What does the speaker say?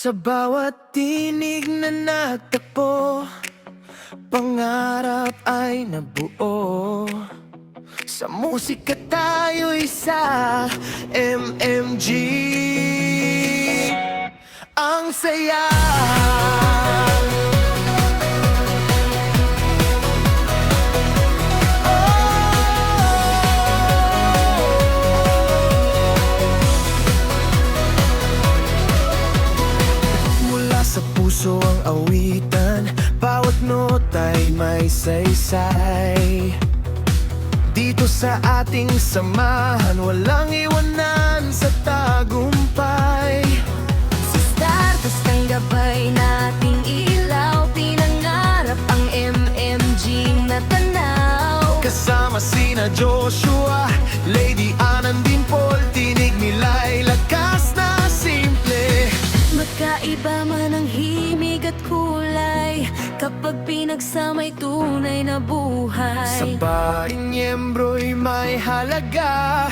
Sa bawat tinig na natagpo, pangarap ay nabuo. Sa musika tayo'y sa MMG. Ang saya. Sa puso ang awitan, bawat nota'y may saysay. Dito sa ating samahan, walang iwanan sa tagumpay. Sa Stardust ang gabay nating ilaw, pinangarap ang MMG na tanaw. Kasama sina Joshua, Lady Ann din Paul, tinig nila'y lakas na simple. Magkaiba man ang himig at kulay, kapag pinagsamay tunay na buhay. Sa bawat miyembro'y may halaga,